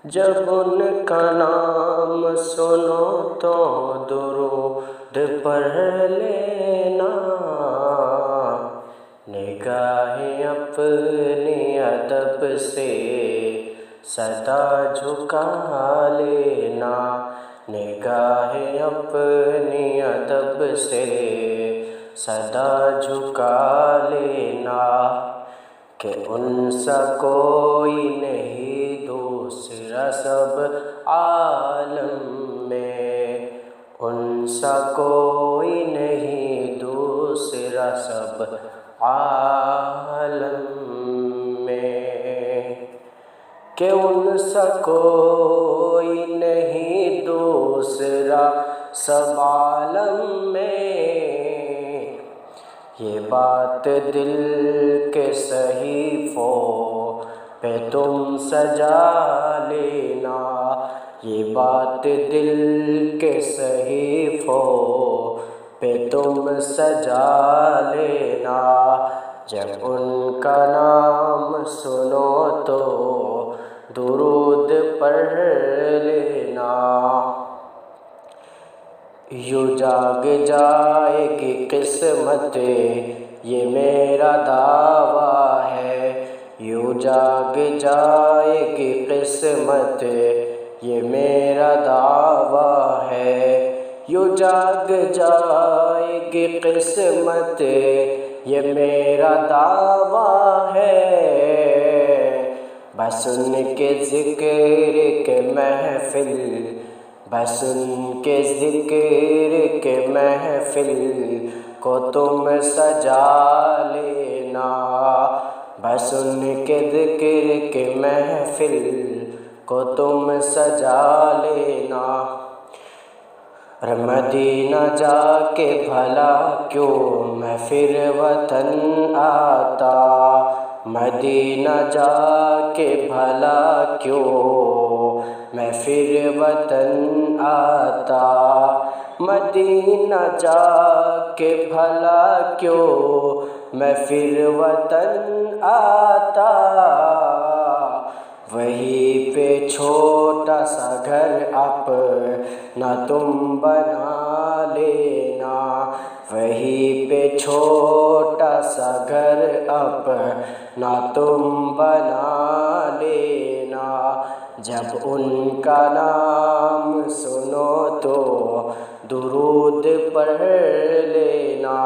جب ان کا نام سنو تو درود پڑھ لینا، نگاہیں اپنی ادب سے سدا جھکا لینا، نگاہیں اپنی ادب سے سدا جھکا لینا، کہ ان سا کوئی نہیں دوسرا سب عالم میں، ان سا کوئی نہیں دوسرا سب عالم میں، کہ ان سا کوئی نہیں دوسرا سب عالم میں، یہ بات دل کے صحیفوں پہ تم سجا لینا، یہ بات دل کے صحیفوں پہ تم سجا لینا، جب ان کا نام سنو تو درود پڑھ لینا۔ یوں جاگ جائے گی قسمت یہ میرا دعویٰ ہے، یوں جاگ جائے گی قسمت یہ میرا دعویٰ ہے، یوں جاگ جائے گی قسمت یہ میرا دعویٰ ہے، بس ان کے ذکر کے محفل، بس ان کے ذکر کے محفل کو تم سجا لینا، بس ان کے ذکر کے محفل کو تم سجا لینا، مدینہ جا کے بھلا کیوں میں پھر وطن آتا، مدینہ جا کے بھلا کیوں میں پھر وطن آتا، مدینہ جا کے بھلا کیوں میں پھر وطن آتا، وہیں پہ چھوٹا سا گھر اپنا تم بنا لینا، وہیں پہ چھوٹا سا گھر اپنا تم بنا لینا، جب ان کا نام سنو تو درود پڑھ لینا،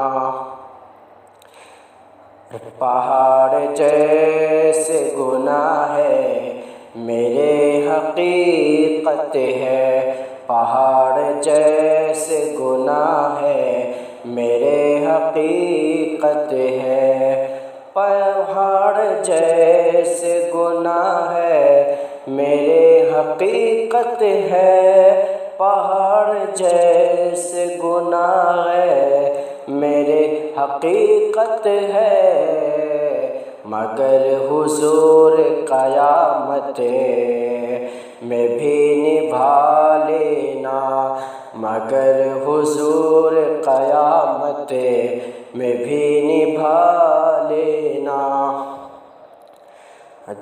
پہاڑ جیسے گناہ ہے میرے حقیقت ہے، پہاڑ جیسے گناہ ہے میرے حقیقت ہے، پہاڑ جیسے گناہ ہے میرے حقیقت ہے، پہاڑ جیسے گناہ ہے میرے حقیقت ہے، مگر حضور قیامت میں بھی نبھا لینا، مگر حضور قیامت میں بھی نبھا لینا،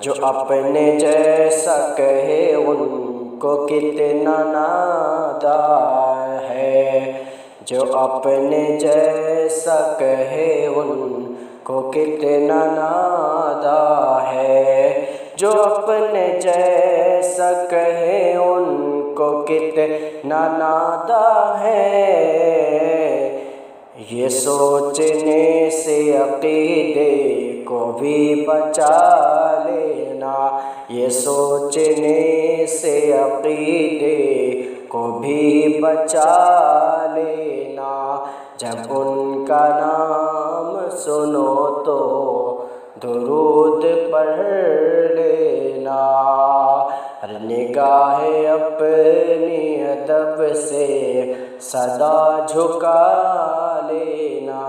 جو اپنے جیسا کہے ان کو کتنا نادا ہے، جو اپنے جیسا کہے ان کو کتنا نادا ہے، جو اپنے جیسا کہے ان کو کتنا نادا ہے، یہ سوچنے سے عقیدے کو بھی بچا لینا، یہ سوچنے سے عقیدے کو بھی بچا لینا، جب ان کا نام سنو تو درود پڑھ لینا، ہر نگاہ اپنی ادب سے سدا جھکا لینا۔